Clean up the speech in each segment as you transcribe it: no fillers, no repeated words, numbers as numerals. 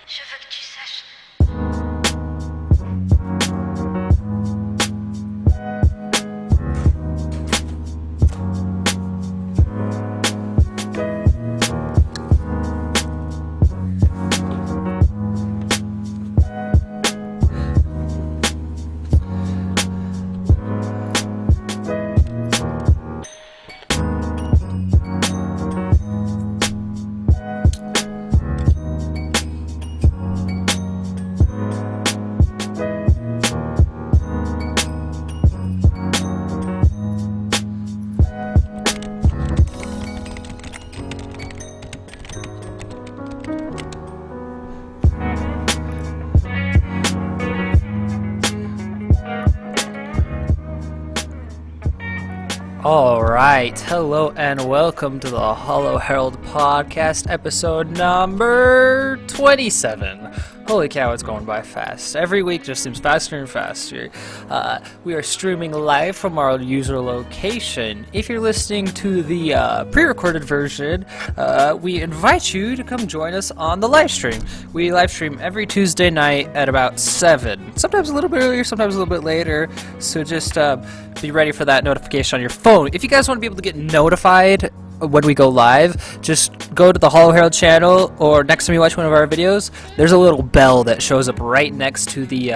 Je veux que tu saches. Alright, hello and welcome to the Holo Herald podcast, episode number 27. Holy cow, it's going by fast. Every week just seems faster and faster. We are streaming live from our user location. If you're listening to the pre-recorded version, we invite you to come join us on the live stream. We live stream every Tuesday night at about 7. Sometimes a little bit earlier, sometimes a little bit later. So just be ready for that notification on your phone. If you guys want to be able to get notified when we go live, just go to the Holo Herald channel, or next time you watch one of our videos, there's a little bell that shows up right next to the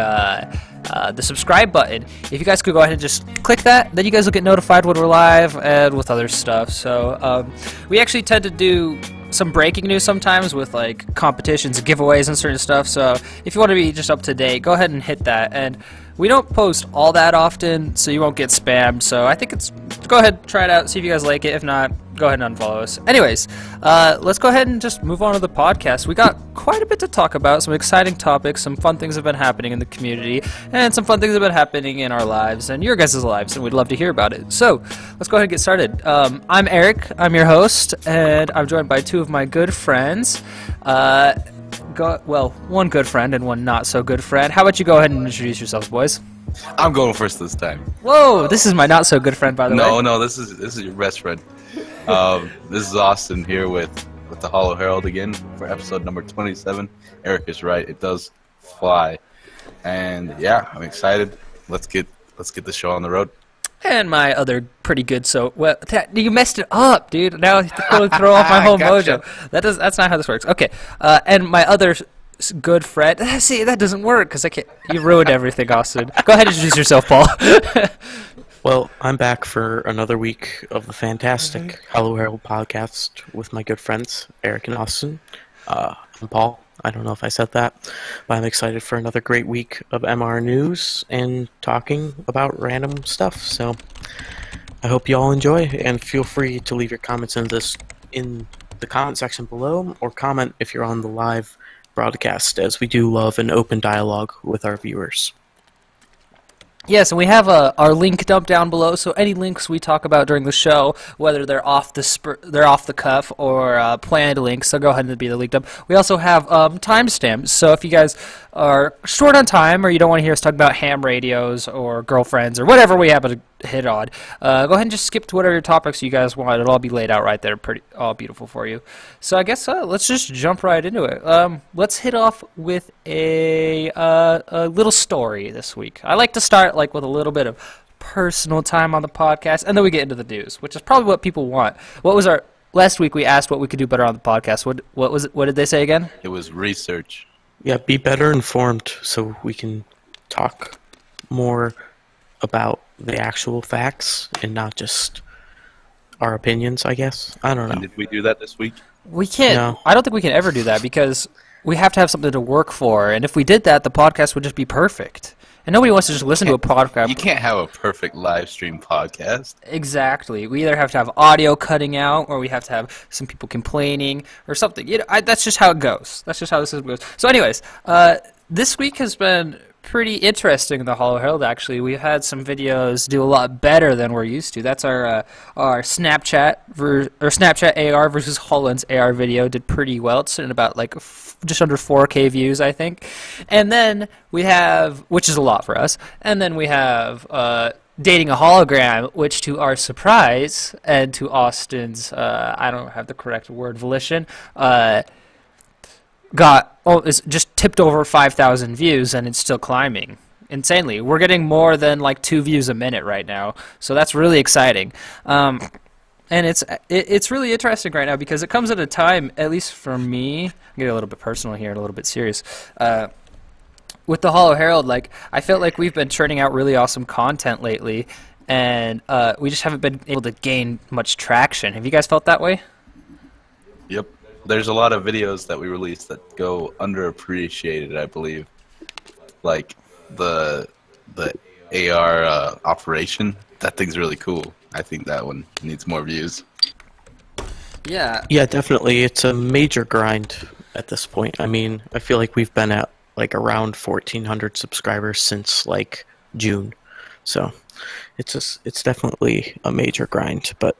subscribe button. If you guys could go ahead and just click that, then you guys will get notified when we're live and with other stuff. So we actually tend to do some breaking news sometimes with like competitions and giveaways and certain stuff. So if you want to be just up to date, go ahead and hit that. And we don't post all that often, so you won't get spammed. So I think go ahead, try it out, see if you guys like it. If not, go ahead and unfollow us. Anyways, let's go ahead and just move on to the podcast. We got quite a bit to talk about, some exciting topics, some fun things have been happening in the community, and some fun things have been happening in our lives and your guys' lives, and we'd love to hear about it. So let's go ahead and get started. I'm Eric, I'm your host, and I'm joined by two of my good friends. One good friend and one not so good friend. How about you go ahead and introduce yourselves, boys? I'm going first this time. Whoa, this is my not so good friend, by the way. No, this is your best friend. This is Austin here with the Holo Herald again for episode number 27. Eric is right; it does fly, and yeah, I'm excited. Let's get the show on the road. And my other pretty good, you messed it up, dude. Now I have to throw off my whole Gotcha. mojo. That's not how this works. Okay, and my other good friend. See, that doesn't work because I can't. You ruined everything, Austin. Go ahead and introduce yourself, Paul. Well, I'm back for another week of the fantastic Holo Herald podcast with my good friends, Eric and Austin. I'm Paul. I don't know if I said that, but I'm excited for another great week of MR news and talking about random stuff. So I hope you all enjoy, and feel free to leave your comments in the comment section below, or comment if you're on the live broadcast, as we do love an open dialogue with our viewers. Yes, and we have our link dump down below. So any links we talk about during the show, whether they're off the cuff or planned links, so go ahead and be the link dump. We also have timestamps. So if you guys are short on time, or you don't want to hear us talk about ham radios or girlfriends or whatever we happen to hit on, go ahead and just skip to whatever topics you guys want. It'll all be laid out right there, all beautiful for you. So I guess let's just jump right into it. Let's hit off with a little story this week. I like to start with a little bit of personal time on the podcast, and then we get into the news, which is probably what people want. What was our last week? We asked what we could do better on the podcast. What was it? What did they say again? It was research. Yeah, be better informed so we can talk more about the actual facts and not just our opinions, I guess. I don't know. And did we do that this week? We can't. No. I don't think we can ever do that because we have to have something to work for, and if we did that, the podcast would just be perfect. And nobody wants to just listen to a podcast. You can't have a perfect live stream podcast. Exactly. We either have to have audio cutting out, or we have to have some people complaining, or something. That's just how it goes. That's just how this goes. So anyways, this week has been pretty interesting in the Holo Herald, actually. We've had some videos do a lot better than we're used to. That's our Snapchat AR versus HoloLens AR video did pretty well. It's in about just under 4K views, I think. And then we have, which is a lot for us, and then we have Dating a Hologram, which to our surprise and to Austin's, I don't have the correct word, volition, it's just tipped over 5,000 views, and it's still climbing insanely. We're getting more than 2 views a minute right now, so that's really exciting. And it's really interesting right now because it comes at a time, at least for me, I'm getting a little bit personal here and a little bit serious. With the Holo Herald, I felt like we've been churning out really awesome content lately, and we just haven't been able to gain much traction. Have you guys felt that way? Yep. There's a lot of videos that we release that go underappreciated, I believe. Like the AR operation. That thing's really cool. I think that one needs more views. Yeah. Yeah, definitely. It's a major grind at this point. I mean, I feel like we've been at around 1,400 subscribers since June. So it's definitely a major grind, but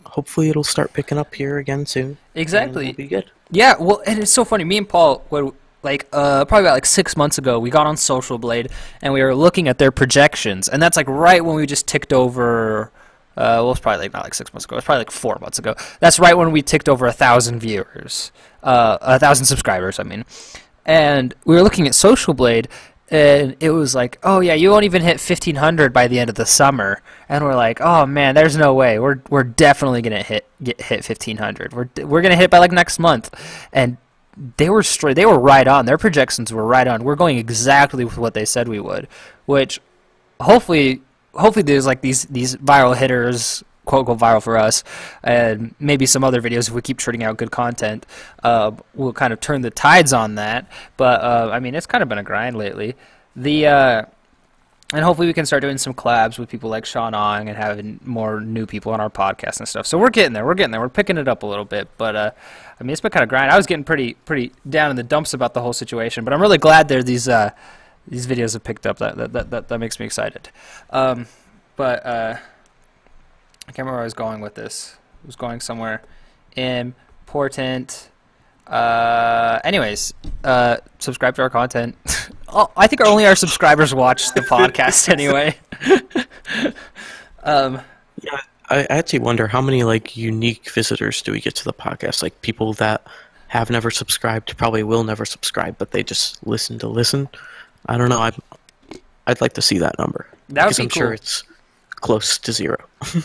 hopefully it'll start picking up here again soon. Exactly. And we'll be good. Yeah, well, and it's so funny. Me and Paul, probably about like 6 months ago, we got on Social Blade and we were looking at their projections, and that's like right when we just ticked over. Well, it's probably like not like 6 months ago. It's probably like 4 months ago. That's right when we ticked over 1,000 viewers, 1,000 subscribers. I mean, and we were looking at Social Blade, and it was like, oh yeah, you won't even hit 1,500 by the end of the summer. And we're like, oh man, there's no way. We're definitely gonna hit 1,500. We're gonna hit it by like next month. And they were straight. They were right on. Their projections were right on. We're going exactly with what they said we would, which hopefully there's like these viral hitters, quote unquote viral for us, and maybe some other videos if we keep churning out good content, will kind of turn the tides on that. But I mean, it's kind of been a grind lately. And hopefully we can start doing some collabs with people like Sean Ong and having more new people on our podcast and stuff. So we're getting there. We're picking it up a little bit. But I mean, it's been kind of grind. I was getting pretty down in the dumps about the whole situation. But I'm really glad these videos have picked up. That makes me excited. But I can't remember where I was going with this. I was going somewhere important. Anyways, subscribe to our content. Oh, I think only our subscribers watch the podcast anyway. Yeah, I actually wonder how many like unique visitors do we get to the podcast? Like people that have never subscribed, probably will never subscribe, but they just listen to listen. I don't know. I'd like to see that number. That would be I'm cool. Sure it's close to zero.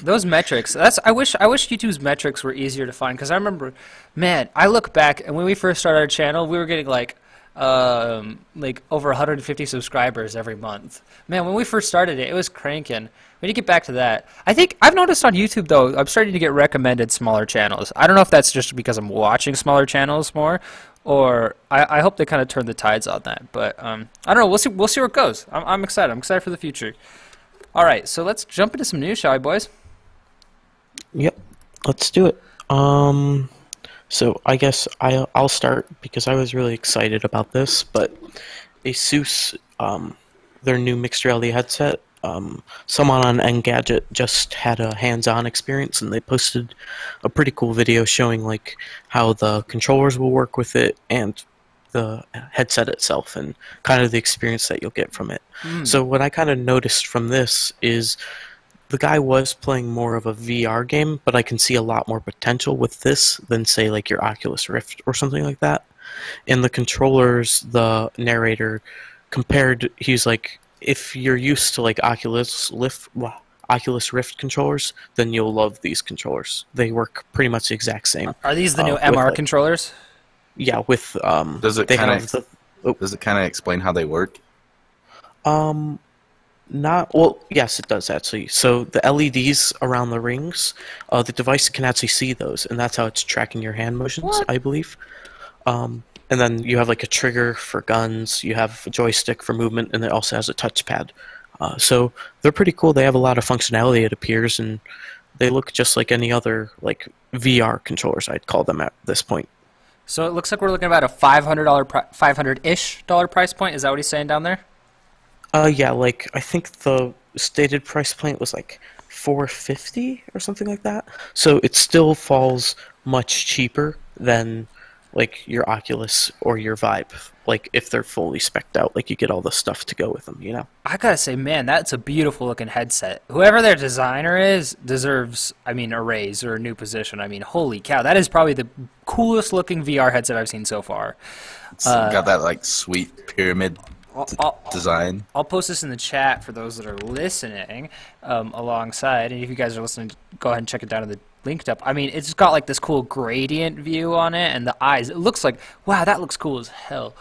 Those metrics. I wish YouTube's metrics were easier to find, because I remember, man, I look back and when we first started our channel, we were getting like over 150 subscribers every month. Man, when we first started it, it was cranking. We need to get back to that. I think I've noticed on YouTube though, I'm starting to get recommended smaller channels. I don't know if that's just because I'm watching smaller channels more, or I hope they kind of turn the tides on that. But I don't know. We'll see where it goes. I'm excited. I'm excited for the future. All right, so let's jump into some news, shall we, boys? Yep, let's do it. So I guess I'll start because I was really excited about this. But Asus, their new mixed reality headset, someone on Engadget just had a hands-on experience, and they posted a pretty cool video showing like how the controllers will work with it and the headset itself and kind of the experience that you'll get from it. So what I kind of noticed from this is the guy was playing more of a VR game, but I can see a lot more potential with this than say like your Oculus Rift or something like that. And the controllers, the narrator compared, he's like, if you're used to like Oculus Rift controllers, then you'll love these controllers. They work pretty much the exact same. Are these the new MR controllers? Yeah, with does it kind of explain how they work? Not well. Yes, it does actually. So the LEDs around the rings, the device can actually see those, and that's how it's tracking your hand motions, What? I believe. And then you have like a trigger for guns. You have a joystick for movement, and it also has a touchpad. So they're pretty cool. They have a lot of functionality, it appears, and they look just like any other like VR controllers, I'd call them at this point. So it looks like we're looking at about a $500-ish price point. Is that what he's saying down there? Yeah, like I think the stated price point was like $450 or something like that. So it still falls much cheaper than like your Oculus or your Vive. Like if they're fully spec'd out, like you get all the stuff to go with them, you know? I gotta say, man, that's a beautiful looking headset. Whoever their designer is deserves, I mean, a raise or a new position. I mean, holy cow, that is probably the coolest looking VR headset I've seen so far. It's got that like sweet pyramid design. I'll post this in the chat for those that are listening alongside. And if you guys are listening, go ahead and check it down in the linked up. I mean, it's got like this cool gradient view on it, and the eyes. It looks like, wow, that looks cool as hell.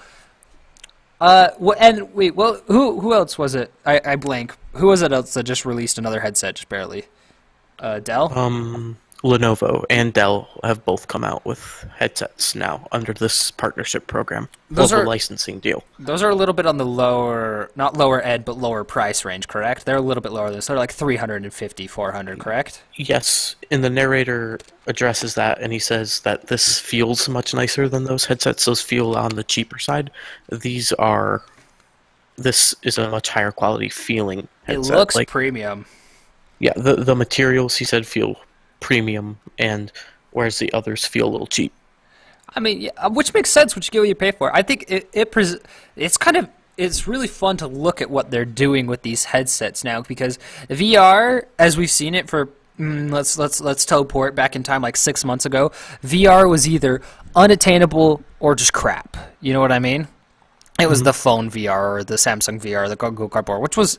And wait, well, who else was it? I blank. Who was it else that just released another headset, just barely? Dell? Lenovo and Dell have both come out with headsets now under this partnership program. Those are a licensing deal. Those are a little bit on the lower, not lower end, but lower price range, correct? They're a little bit lower than this. They're like 350, 400, correct? Yes, and the narrator addresses that, and he says that this feels much nicer than those headsets. Those feel on the cheaper side. These are this is a much higher quality feeling It headset. looks Like, premium. yeah, the materials he said feel premium, and whereas the others feel a little cheap. I mean, yeah, which makes sense. What you get, what you pay for. I think it's really fun to look at what they're doing with these headsets now, because VR, as we've seen it for let's teleport back in time like 6 months ago. VR was either unattainable or just crap. You know what I mean? It was the phone VR or the Samsung VR, the Google Cardboard, which was,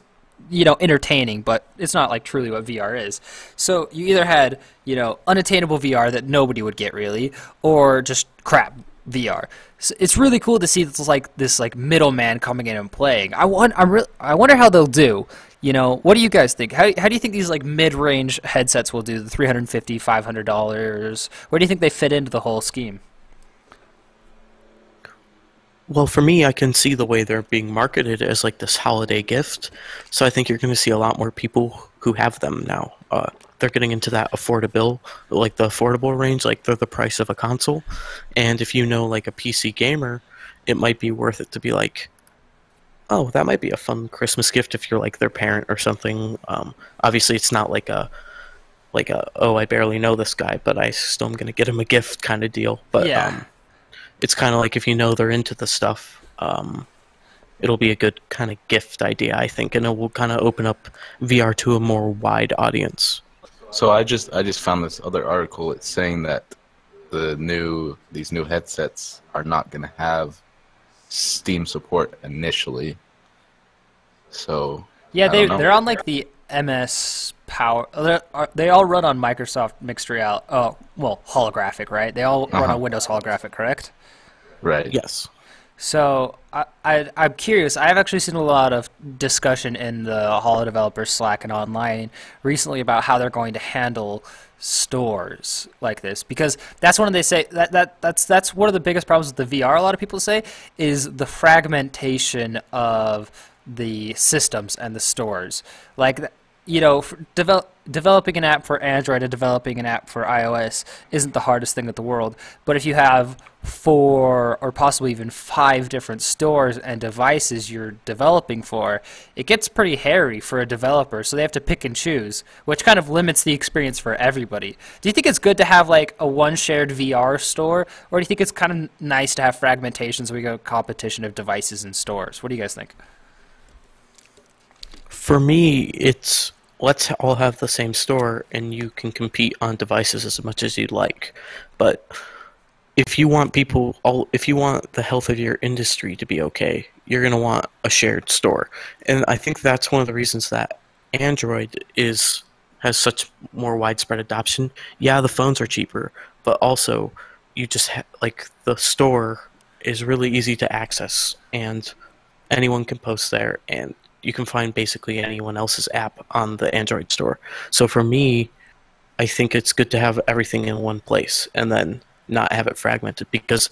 entertaining, but it's not like truly what VR is. So you either had, unattainable VR that nobody would get really, or just crap VR. So it's really cool to see this middleman coming in and playing. I wonder how they'll do. What do you guys think? How do you think these mid-range headsets will do? The $350, $500. Where do you think they fit into the whole scheme? Well, for me, I can see the way they're being marketed as this holiday gift. So I think you're going to see a lot more people who have them now. They're getting into that the affordable range, they're the price of a console. And if you know a PC gamer, it might be worth it to be oh, that might be a fun Christmas gift if you're their parent or something. Obviously, it's not oh, I barely know this guy, but I still am going to get him a gift kind of deal. But yeah. It's kind of if you know they're into the stuff, it'll be a good kind of gift idea, I think, and it will kind of open up VR to a more wide audience. So I just found this other article. It's saying that these new headsets are not going to have Steam support initially. So yeah, they're on the MS Power. They all run on Microsoft Mixed Reality. Oh, well, holographic, right? They all run on Windows holographic, correct? Right. Yes. So I'm curious. I've actually seen a lot of discussion in the Holo developers Slack and online recently about how they're going to handle stores like this, because that's one of that's one of the biggest problems with the VR. A lot of people say is the fragmentation of the systems and the stores. Developing an app for Android and developing an app for iOS isn't the hardest thing in the world. But if you have 4 or possibly even 5 different stores and devices you're developing for, it gets pretty hairy for a developer. So they have to pick and choose, which kind of limits the experience for everybody. Do you think it's good to have a one shared VR store, or do you think it's kind of nice to have fragmentation so we go competition of devices and stores? What do you guys think? For me, it's let's all have the same store and you can compete on devices as much as you'd like. But if you want the health of your industry to be okay, you're going to want a shared store. And I think that's one of the reasons that Android has such more widespread adoption. Yeah, the phones are cheaper, but also you just the store is really easy to access, and anyone can post there, and you can find basically anyone else's app on the Android store. So for me, I think it's good to have everything in one place and then not have it fragmented, because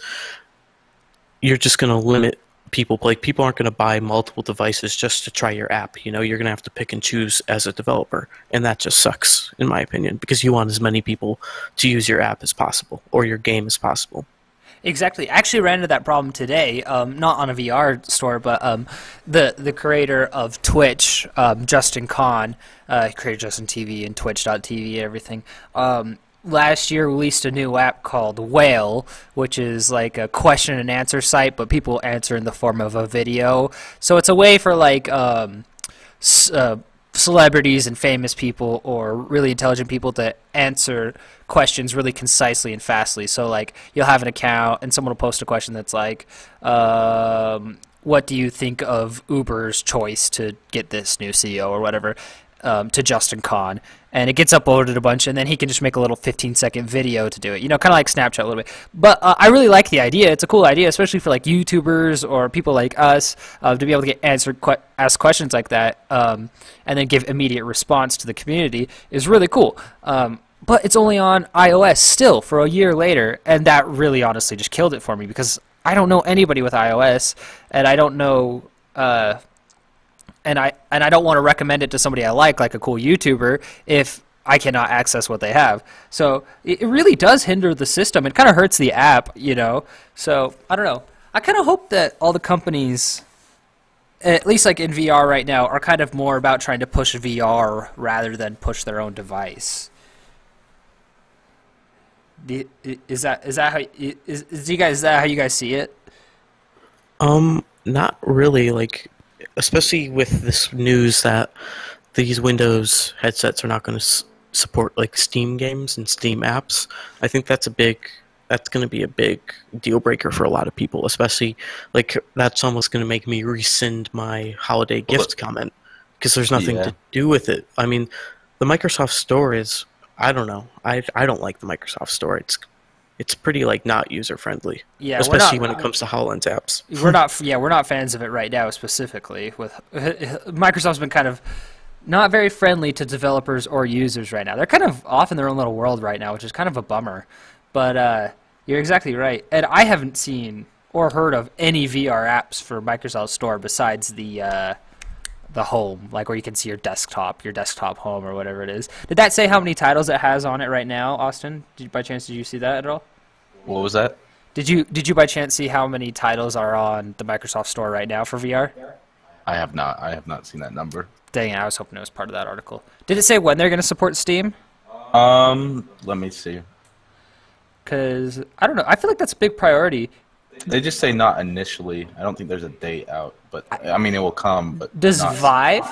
you're just going to limit people. People aren't going to buy multiple devices just to try your app. You're going to have to pick and choose as a developer, and that just sucks, in my opinion, because you want as many people to use your app as possible or your game as possible. Exactly. I actually ran into that problem today, not on a VR store, but the creator of Twitch, Justin Kahn, created Justin TV and Twitch.tv and everything, last year released a new app called Whale, which is a question and answer site, but people answer in the form of a video. So it's a way for celebrities and famous people or really intelligent people to answer questions really concisely and fastly. So you'll have an account and someone will post a question that's what do you think of Uber's choice to get this new CEO or whatever, to Justin Kahn, and it gets uploaded a bunch, and then he can just make a little 15-second video to do it, kind of like Snapchat a little bit. But I really like the idea. It's a cool idea, especially for YouTubers or people like us, to be able to get ask questions like that, and then give immediate response to the community is really cool. But it's only on iOS still for a year later, and that really honestly just killed it for me, because I don't know anybody with iOS, and I don't know and I don't want to recommend it to somebody I like a cool YouTuber, if I cannot access what they have. So it really does hinder the system. It kind of hurts the app, So I don't know. I kind of hope that all the companies at least like in VR right now, are kind of more about trying to push VR rather than push their own device. Is that how is that how you guys see it? Not really. Like, especially with this news that these Windows headsets are not going to support like Steam games and Steam apps. I think that's going to be a big deal breaker for a lot of people, especially like that's almost going to make me rescind my holiday gift comment because there's nothing to do with it. I mean, the Microsoft Store is, I don't know. I don't like the Microsoft Store. It's pretty like not user friendly. Yeah, especially when it comes to HoloLens apps. We're not fans of it right now specifically. With Microsoft's been kind of not very friendly to developers or users right now. They're kind of off in their own little world right now, which is kind of a bummer. But you're exactly right. And I haven't seen or heard of any VR apps for Microsoft Store besides the home, like where you can see your desktop home or whatever it is. Did that say how many titles it has on it right now, Austin? By chance, did you see that at all? What was that? Did you by chance see how many titles are on the Microsoft Store right now for VR? I have not seen that number. Dang it, I was hoping it was part of that article. Did it say when they're going to support Steam? Let me see. Because, I don't know, I feel like that's a big priority. They just say not initially. I don't think there's a date out, but I mean it will come. But does Vive?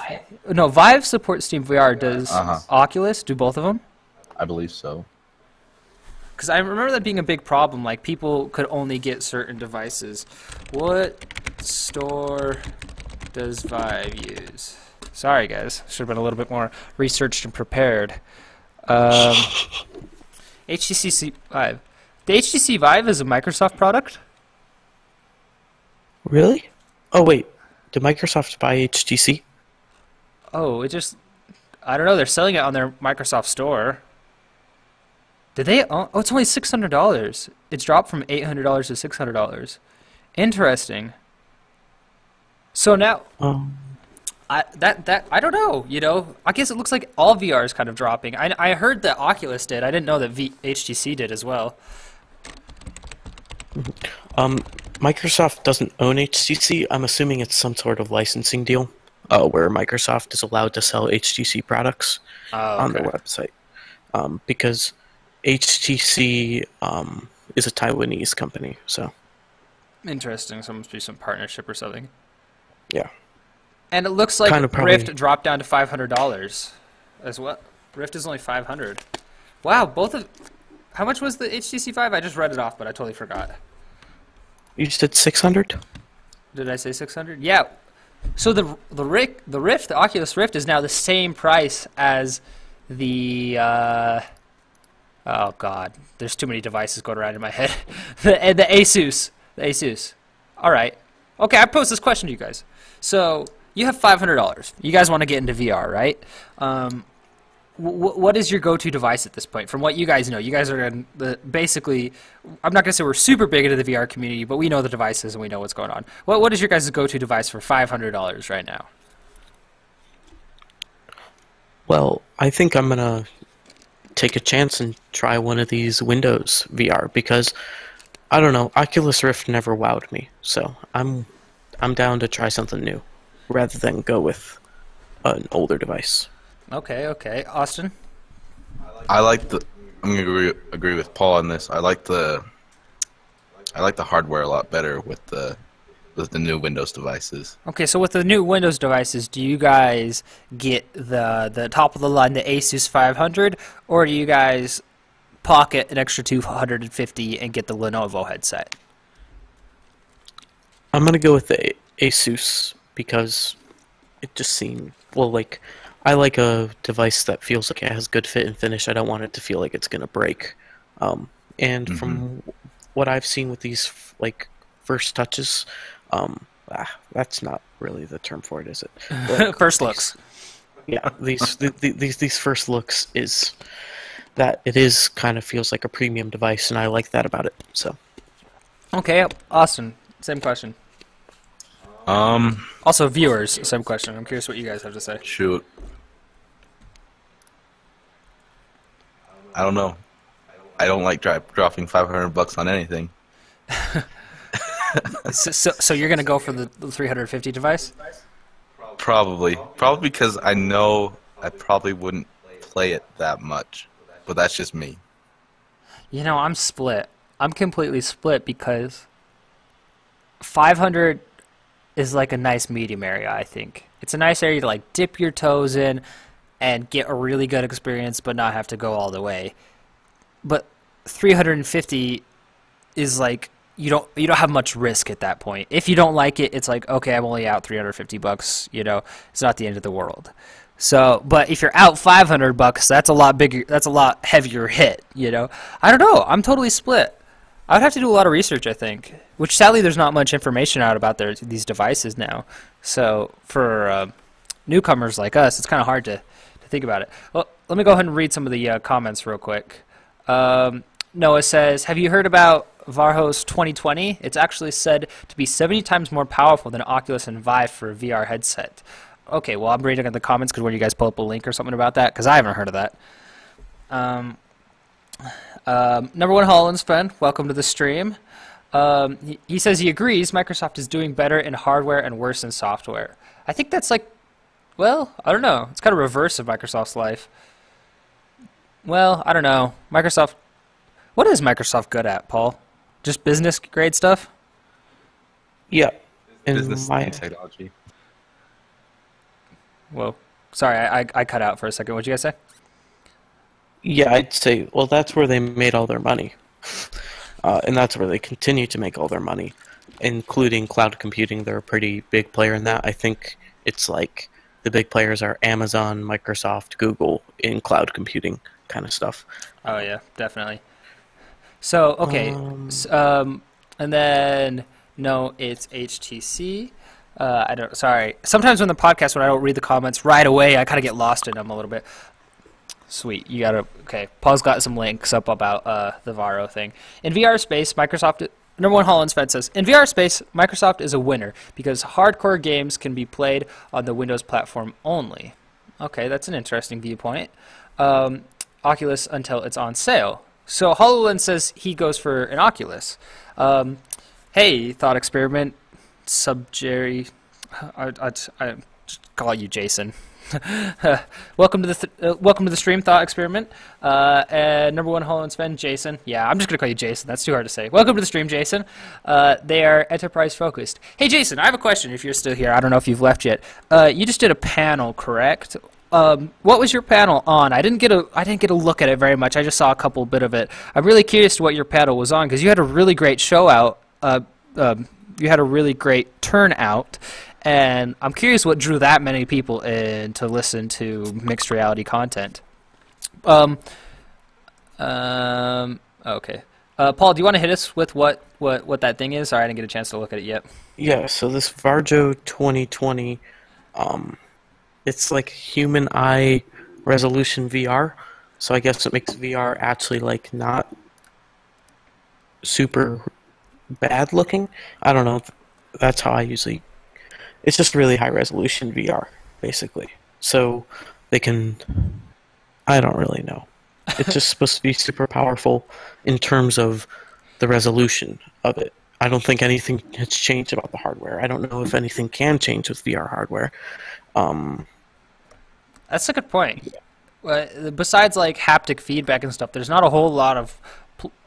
No, Vive supports Steam VR. Does Oculus do both of them? I believe so. Because I remember that being a big problem. Like people could only get certain devices. What store does Vive use? Sorry, guys. Should have been a little bit more researched and prepared. HTC Vive. The HTC Vive is a Microsoft product? Really? Oh, wait. Did Microsoft buy HTC? Oh, I don't know. They're selling it on their Microsoft Store. Did they? Oh, it's only $600. It's dropped from $800 to $600. Interesting. So now, I don't know. You know, I guess it looks like all VR is kind of dropping. I heard that Oculus did. I didn't know that HTC did as well. Microsoft doesn't own HTC. I'm assuming it's some sort of licensing deal where Microsoft is allowed to sell HTC products on their website. Because HTC is a Taiwanese company, so. Interesting. So it must be some partnership or something. Yeah. And it looks like Rift dropped down to $500 as well. Rift is only $500. Wow, how much was the HTC Vive? I just read it off, but I totally forgot. You said 600? Did I say 600? Yeah. So the Rift, the Oculus Rift, is now the same price as the oh god, there's too many devices going around in my head. the Asus. All right. Okay, I posed this question to you guys. So you have $500. You guys want to get into VR, right? What is your go-to device at this point? From what you guys know, you guys are in basically. I'm not gonna say we're super big into the VR community, but we know the devices and we know what's going on. What is your guys' go-to device for $500 right now? Well, I think I'm gonna take a chance and try one of these Windows VR because I don't know, Oculus Rift never wowed me, so I'm down to try something new rather than go with an older device. Okay. Austin? I'm gonna agree with Paul on this. I like the hardware a lot better with the new Windows devices. Okay, so with the new Windows devices, do you guys get the top of the line, the Asus 500, or do you guys pocket an extra $250 and get the Lenovo headset? I'm gonna go with the Asus because it just seemed like. I like a device that feels like it has good fit and finish. I don't want it to feel like it's going to break. And from what I've seen with these first touches, that's not really the term for it, is it? But first looks. Yeah, these first looks is that it is kind of feels like a premium device, and I like that about it. So. Okay, Austin, same question. Also, viewers, same question. I'm curious what you guys have to say. Shoot. I don't know. I don't like dropping $500 on anything. So you're gonna go for the 350 device? Probably because I know I probably wouldn't play it that much, but that's just me. I'm split. I'm completely split because 500 is like a nice medium area, I think. It's a nice area to like dip your toes in and get a really good experience but not have to go all the way. But 350 is like you don't have much risk at that point. If you don't like it, it's like, okay, I'm only out $350, it's not the end of the world. So, but if you're out $500, that's a lot bigger, that's a lot heavier hit, I don't know. I'm totally split. I would have to do a lot of research, I think, which sadly there's not much information out about these devices now. So for newcomers like us, it's kind of hard to think about it. Well, let me go ahead and read some of the comments real quick. Noah says, have you heard about Varhos 2020? It's actually said to be 70 times more powerful than Oculus and Vive for a VR headset. Okay, well, I'm reading in the comments because when you guys pull up a link or something about that, because I haven't heard of that. Number one HoloLens fan, welcome to the stream. He says he agrees Microsoft is doing better in hardware and worse in software. I think that's like, well, I don't know. It's kind of reverse of Microsoft's life. Well, I don't know. What is Microsoft good at, Paul? Just business grade stuff? Yeah. Business and technology. Whoa. Sorry, I cut out for a second. What'd you guys say? Yeah, I'd say, well, that's where they made all their money. And that's where they continue to make all their money, including cloud computing. They're a pretty big player in that. I think it's like the big players are Amazon, Microsoft, Google in cloud computing kind of stuff. Oh, yeah, definitely. So, okay. And then, no, it's HTC. Sorry. Sometimes when the podcast, when I don't read the comments right away, I kind of get lost in them a little bit. Sweet. Okay. Paul's got some links up about the Varo thing. In VR space, Microsoft, number one HoloLens fan says, in VR space, Microsoft is a winner because hardcore games can be played on the Windows platform only. Okay, that's an interesting viewpoint. Oculus until it's on sale. So HoloLens says he goes for an Oculus. Hey, thought experiment, Jerry. I just call you Jason. welcome to the stream, thought experiment. And number one HoloLens fan, Jason. Yeah, I'm just gonna call you Jason. That's too hard to say. Welcome to the stream, Jason. They are enterprise focused. Hey, Jason, I have a question. If you're still here, I don't know if you've left yet. You just did a panel, correct? What was your panel on? I didn't get a look at it very much. I just saw a couple bit of it. I'm really curious to what your panel was on because you had a really great show out. You had a really great turnout, and I'm curious what drew that many people in to listen to mixed reality content. Okay. Paul, do you want to hit us with what that thing is? Sorry, I didn't get a chance to look at it yet. Yeah, so this Varjo 2020, it's like human eye resolution VR. So I guess it makes VR actually like not super bad looking. I don't know. That's how I usually. It's just really high resolution VR, basically. So they can. I don't really know. It's just supposed to be super powerful in terms of the resolution of it. I don't think anything has changed about the hardware. I don't know if anything can change with VR hardware. That's a good point. Besides like haptic feedback and stuff, there's not a whole lot of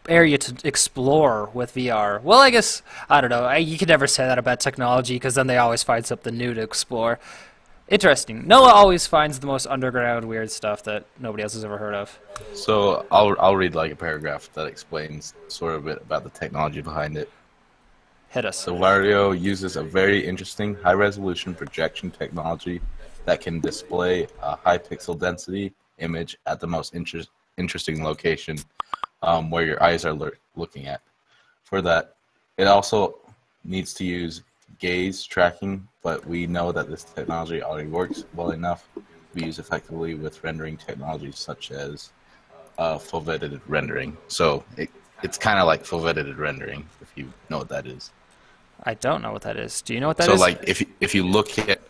area to explore with VR. Well, I guess, I don't know. You can never say that about technology because then they always find something new to explore. Interesting. Noah always finds the most underground weird stuff that nobody else has ever heard of. So I'll read like a paragraph that explains sort of a bit about the technology behind it. Hit us. So Vario uses a very interesting high-resolution projection technology that can display a high pixel density image at the most interesting location where your eyes are looking at. For that, it also needs to use gaze tracking, but we know that this technology already works well enough to be used effectively with rendering technologies such as full-vetted rendering. So it's kind of like full-vetted rendering, if you know what that is. I don't know what that is. Do you know what that is? So like if you look at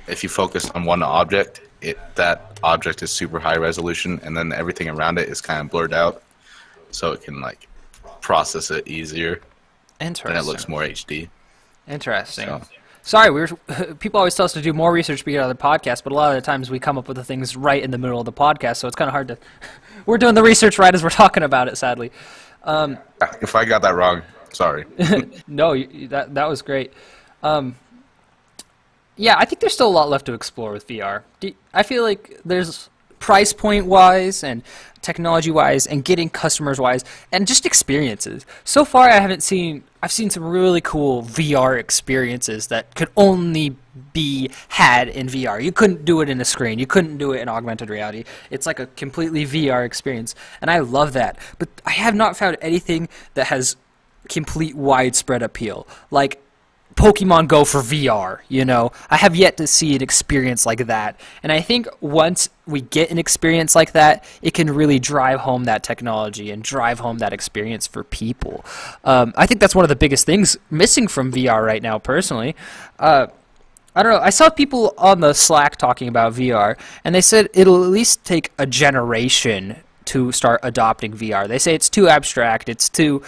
if you focus on one object, that object is super high resolution, and then everything around it is kind of blurred out, so it can like process it easier. and it looks more HD. Interesting. So. Sorry, people always tell us to do more research to be on other podcasts, but a lot of the times we come up with the things right in the middle of the podcast, so it's kind of hard to... We're doing the research right as we're talking about it, sadly. If I got that wrong, sorry. No, that was great. Yeah, I think there's still a lot left to explore with VR. I feel like there's price point wise and technology wise and getting customers wise and just experiences. So far I've seen some really cool VR experiences that could only be had in VR. You couldn't do it in a screen. You couldn't do it in augmented reality. It's like a completely VR experience, and I love that. But I have not found anything that has complete widespread appeal. Like Pokemon Go for VR, you know? I have yet to see an experience like that. And I think once we get an experience like that, it can really drive home that technology and drive home that experience for people. I think that's one of the biggest things missing from VR right now, personally. I don't know. I saw people on the Slack talking about VR, and they said it'll at least take a generation to start adopting VR. They say it's too abstract, it's too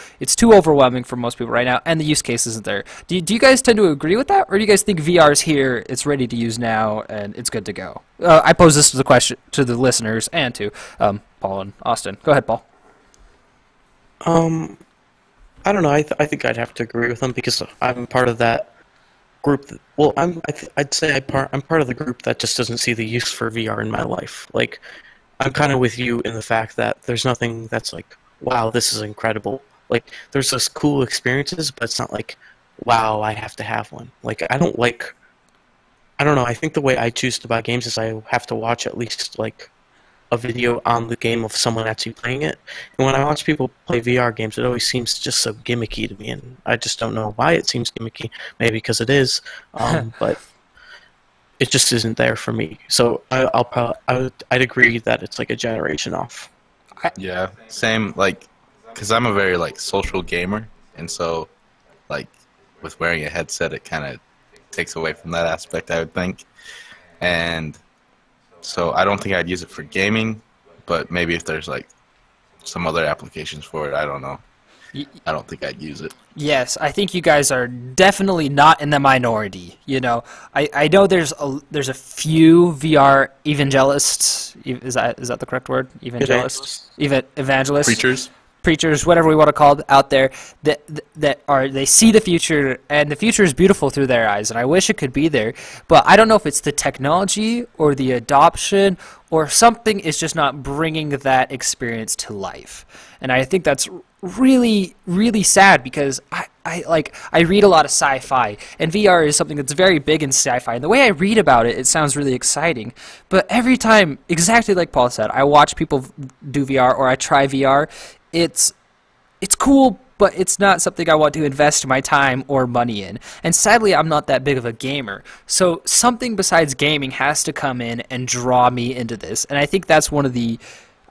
overwhelming for most people right now, and the use case isn't there. Do you guys tend to agree with that, or do you guys think VR is here, it's ready to use now, and it's good to go? I pose this as a question to the listeners and to Paul and Austin. Go ahead, Paul. I don't know. I think I'd have to agree with them because I'm part of that group. I'd say I'm part of the group that just doesn't see the use for VR in my life. Like, I'm kind of with you in the fact that there's nothing that's like, wow, this is incredible. Like, there's those cool experiences, but it's not like, wow, I have to have one. Like, I don't know, I think the way I choose to buy games is I have to watch at least, like, a video on the game of someone actually playing it. And when I watch people play VR games, it always seems just so gimmicky to me, and I just don't know why it seems gimmicky. Maybe because it is, but... it just isn't there for me. So I'd agree that it's like a generation off. Yeah, same. Like, because I'm a very like social gamer, and so like with wearing a headset, it kind of takes away from that aspect, I would think. And so I don't think I'd use it for gaming, but maybe if there's like some other applications for it, I don't know. I don't think I'd use it. Yes, I think you guys are definitely not in the minority. You know, I know there's a few VR evangelists. Is that the correct word? Evangelists, evangelists, preachers, whatever we want to call it, out there they see the future, and the future is beautiful through their eyes, and I wish it could be there, but I don't know if it's the technology or the adoption or something is just not bringing that experience to life. And I think that's really, really sad because I read a lot of sci-fi, and VR is something that's very big in sci-fi. And the way I read about it, it sounds really exciting. But every time, exactly like Paul said, I watch people do VR or I try VR, it's cool, but it's not something I want to invest my time or money in. And sadly, I'm not that big of a gamer. So something besides gaming has to come in and draw me into this. And I think that's one of the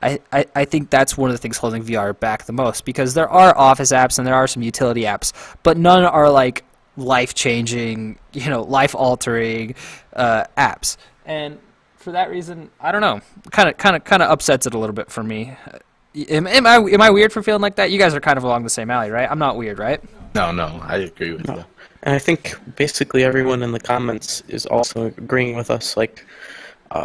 I think that's one of the things holding VR back the most, because there are office apps and there are some utility apps, but none are like life-changing, life-altering apps. And for that reason, I don't know, kind of upsets it a little bit for me. Am I weird for feeling like that? You guys are kind of along the same alley, right? I'm not weird, right? No, I agree with you. And I think basically everyone in the comments is also agreeing with us. Like,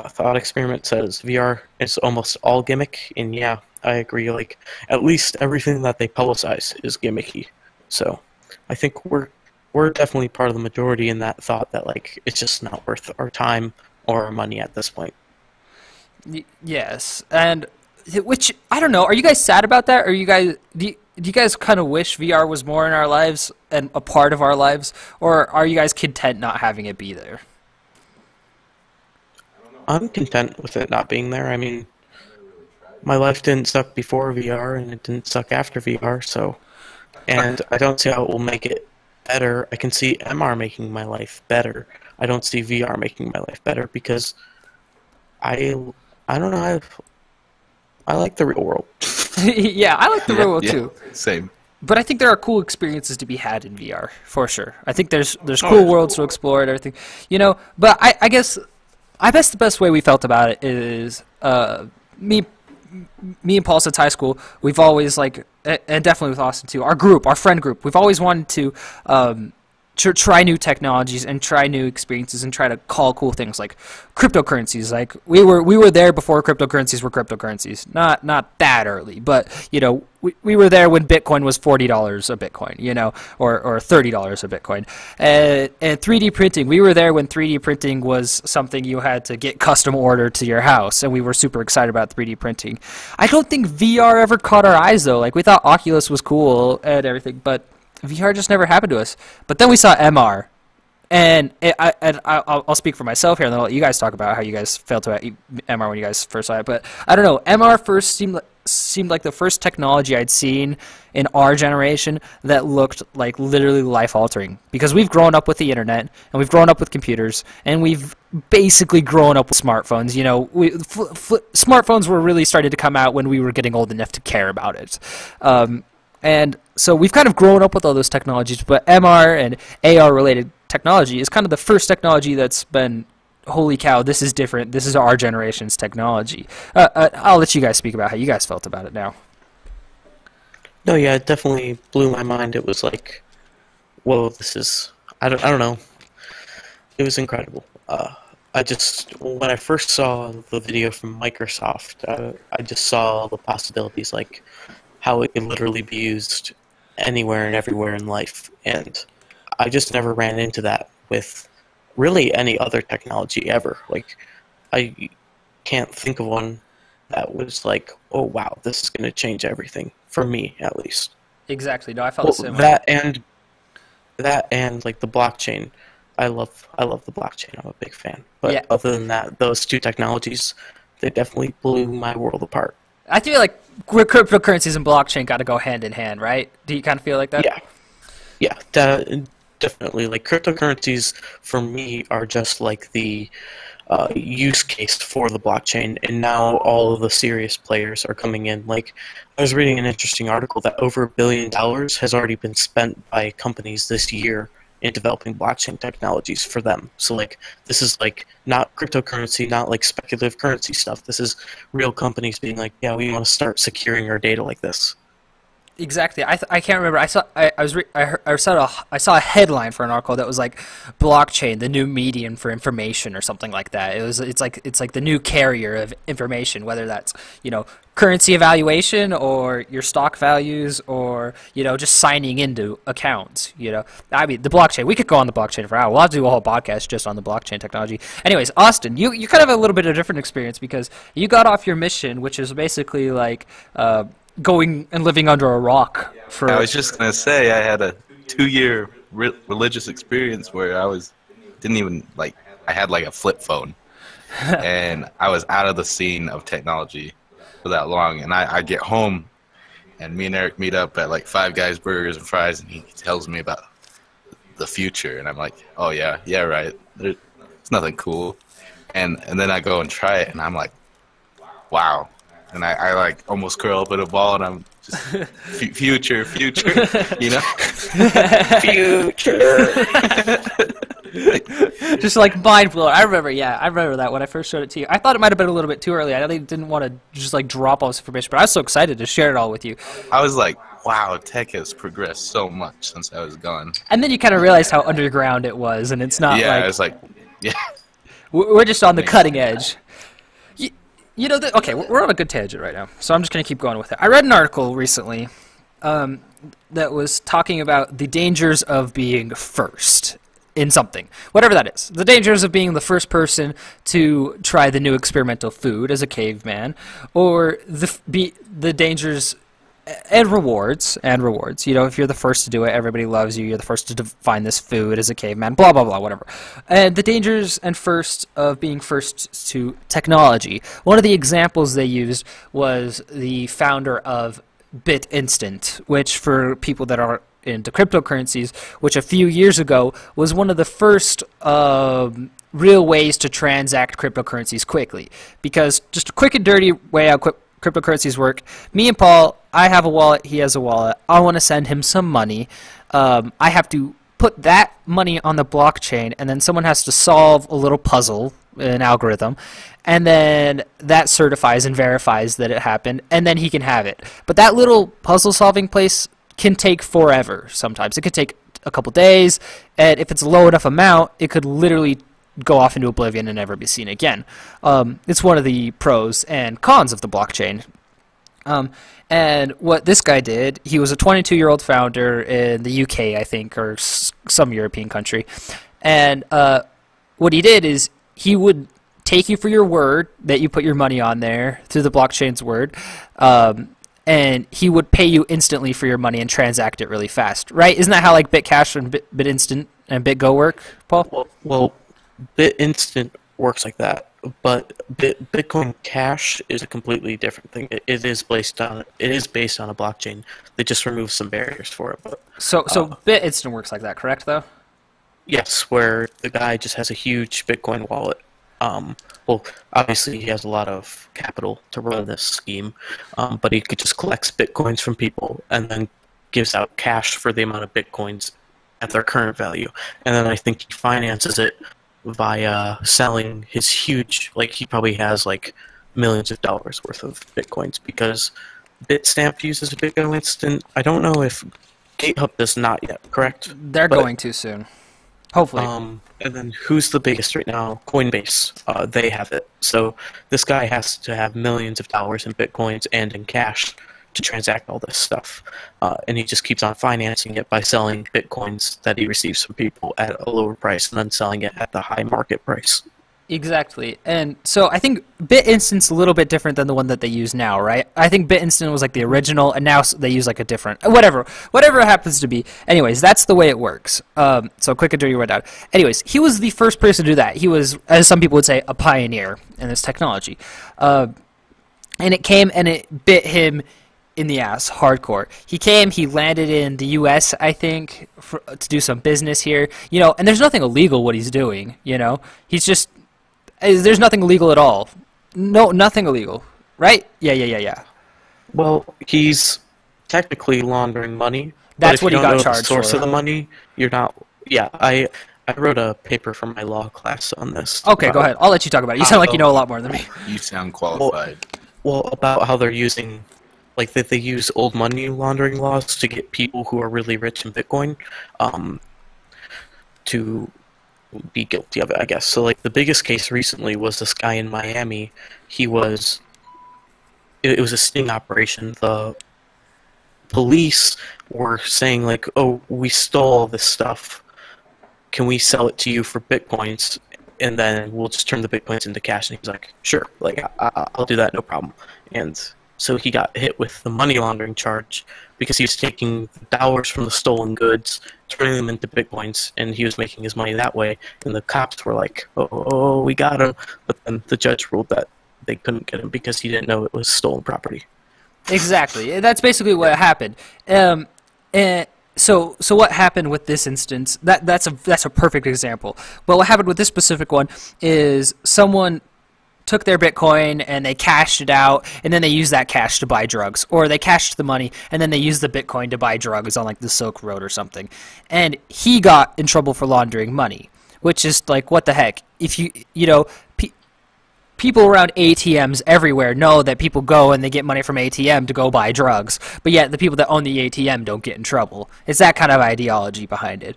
Thought Experiment says VR is almost all gimmick, and yeah, I agree. Like, at least everything that they publicize is gimmicky. So I think we're definitely part of the majority in that thought that, like, it's just not worth our time or our money at this point. Yes, and which I don't know. Are you guys sad about that? Or do you guys kind of wish VR was more in our lives and a part of our lives, or are you guys content not having it be there? I'm content with it not being there. I mean, my life didn't suck before VR, and it didn't suck after VR, so... And I don't see how it will make it better. I can see MR making my life better. I don't see VR making my life better, because I don't know, I like the real world. Yeah, I like the real world too. Same. But I think there are cool experiences to be had in VR, for sure. I think there's cool worlds to explore and everything. But I guess the best way we felt about it is me me and Paul since high school, we've always like, and definitely with Austin too, our friend group, we've always wanted to try new technologies and try new experiences and try to call cool things like cryptocurrencies. Like we were there before cryptocurrencies were cryptocurrencies. Not that early, but we were there when Bitcoin was $40 a Bitcoin, or $30 a Bitcoin. And 3D printing, we were there when 3D printing was something you had to get custom ordered to your house, and we were super excited about 3D printing. I don't think VR ever caught our eyes though. Like we thought Oculus was cool and everything, but VR just never happened to us. But then we saw MR, and I'll speak for myself here, and then I'll let you guys talk about how you guys felt about MR when you guys first saw it. But I don't know, MR first seemed like the first technology I'd seen in our generation that looked like literally life-altering. Because we've grown up with the internet, and we've grown up with computers, and we've basically grown up with smartphones. Smartphones were really starting to come out when we were getting old enough to care about it. And so we've kind of grown up with all those technologies, but MR and AR-related technology is kind of the first technology that's been, holy cow, this is different, this is our generation's technology. I'll let you guys speak about how you guys felt about it now. No, yeah, it definitely blew my mind. It was like, whoa, this is, I don't know. It was incredible. When I first saw the video from Microsoft, I just saw the possibilities, like how it could literally be used anywhere and everywhere in life. And I just never ran into that with really any other technology ever. Like, I can't think of one that was like, oh wow, this is going to change everything, for me at least. Exactly. No, I felt the same way. That and like the blockchain. I love the blockchain. I'm a big fan. But yeah, other than that, those two technologies, they definitely blew my world apart. I feel like cryptocurrencies and blockchain got to go hand in hand, right? Do you kind of feel like that? Yeah, definitely. Like cryptocurrencies for me are just like the use case for the blockchain, and now all of the serious players are coming in. Like I was reading an interesting article that over $1 billion has already been spent by companies this year in developing blockchain technologies for them. So like this is like not cryptocurrency, not like speculative currency stuff. This is real companies being like, yeah, we want to start securing our data like this. Exactly. I can't remember. I saw a headline for an article that was like blockchain, the new medium for information or something like that. It's like the new carrier of information, whether that's currency evaluation or your stock values or just signing into accounts. I mean the blockchain. We could go on the blockchain for hours. We'll have to do a whole podcast just on the blockchain technology. Anyways, Austin, you kind of have a little bit of a different experience because you got off your mission, which is basically like going and living under a rock for... I was just going to say, I had a 2-year religious experience where I had like a flip phone. And I was out of the scene of technology for that long. And I get home, and me and Eric meet up at like Five Guys Burgers and Fries, and he tells me about the future. And I'm like, oh yeah, right. There's nothing cool. And then I go and try it, and I'm like, wow. And I like almost curl up in a ball, and I'm just future, Future. Just like mind blower. I remember that when I first showed it to you. I thought it might have been a little bit too early. I really didn't want to just like drop all this information, but I was so excited to share it all with you. I was like, wow, tech has progressed so much since I was gone. And then you kind of realized how underground it was, and it's not we're just on the cutting edge. Okay, we're on a good tangent right now, so I'm just going to keep going with it. I read an article recently that was talking about the dangers of being first in something, whatever that is. The dangers of being the first person to try the new experimental food as a caveman, or the dangers and rewards. If you're the first to do it, everybody loves you. You're the first to find this food as a caveman, blah, blah, blah, whatever. And the dangers and first of being first to technology. One of the examples they used was the founder of BitInstant, which for people that are into cryptocurrencies, which a few years ago was one of the first real ways to transact cryptocurrencies quickly. Because just a quick and dirty way how cryptocurrencies work. Me and Paul, I have a wallet, he has a wallet. I want to send him some money. I have to put that money on the blockchain, and then someone has to solve a little puzzle, an algorithm, and then that certifies and verifies that it happened, and then he can have it. But that little puzzle-solving place can take forever sometimes. It could take a couple days, and if it's a low enough amount, it could literally go off into oblivion and never be seen again. It's one of the pros and cons of the blockchain. And what this guy did, he was a 22-year-old founder in the UK, I think, or some European country. And what he did is he would take you for your word that you put your money on there through the blockchain's word, and he would pay you instantly for your money and transact it really fast, right? Isn't that how like BitCash and BitInstant and BitGo work, Paul? Well, BitInstant works like that, but Bitcoin Cash is a completely different thing. It is based on a blockchain. They just remove some barriers for it. But so BitInstant works like that, correct? Though. Yes, where the guy just has a huge Bitcoin wallet. Well, obviously he has a lot of capital to run this scheme, but he could just collects Bitcoins from people and then gives out cash for the amount of Bitcoins at their current value. And then I think he finances it via selling his huge, like he probably has like millions of dollars worth of Bitcoins, because Bitstamp uses a Bitcoin Instant. I don't know if GitHub does not yet, correct? They're going to soon. Hopefully. And then who's the biggest right now? Coinbase. They have it. So this guy has to have millions of dollars in Bitcoins and in cash to transact all this stuff. And he just keeps on financing it by selling Bitcoins that he receives from people at a lower price and then selling it at the high market price. Exactly. And so I think BitInstant's a little bit different than the one that they use now, right? I think BitInstant was like the original, and now they use like a different, whatever it happens to be. Anyways, that's the way it works. So quick and dirty rundown. Anyways, he was the first person to do that. He was, as some people would say, a pioneer in this technology. And it came and it bit him in the ass, hardcore. He landed in the U.S., I think, to do some business here, and there's nothing illegal what he's doing, there's nothing illegal at all. No, nothing illegal, right? Yeah. Well, he's technically laundering money. That's what he got charged for. The source of the money, you're not. Yeah, I wrote a paper for my law class on this. Okay, go ahead. I'll let you talk about it. You sound like you know a lot more than me. You sound qualified. Well, about how they're using, like that they use old money laundering laws to get people who are really rich in Bitcoin, to be guilty of it, I guess. So like the biggest case recently was this guy in Miami. It was a sting operation. The police were saying like, oh, we stole all this stuff. Can we sell it to you for Bitcoins? And then we'll just turn the Bitcoins into cash. And he's like, sure, like I'll do that, no problem. And so he got hit with the money laundering charge because he was taking dollars from the stolen goods, turning them into Bitcoins, and he was making his money that way. And the cops were like, oh, we got him. But then the judge ruled that they couldn't get him because he didn't know it was stolen property. Exactly. That's basically what happened. So what happened with this instance? That's a perfect example. But what happened with this specific one is someone took their Bitcoin and they cashed it out, and then they used that cash to buy drugs, or they cashed the money and then they used the Bitcoin to buy drugs on like the Silk Road or something. And he got in trouble for laundering money, which is like, what the heck? If people around ATMs everywhere know that people go and they get money from ATM to go buy drugs, but yet the people that own the ATM don't get in trouble. It's that kind of ideology behind it.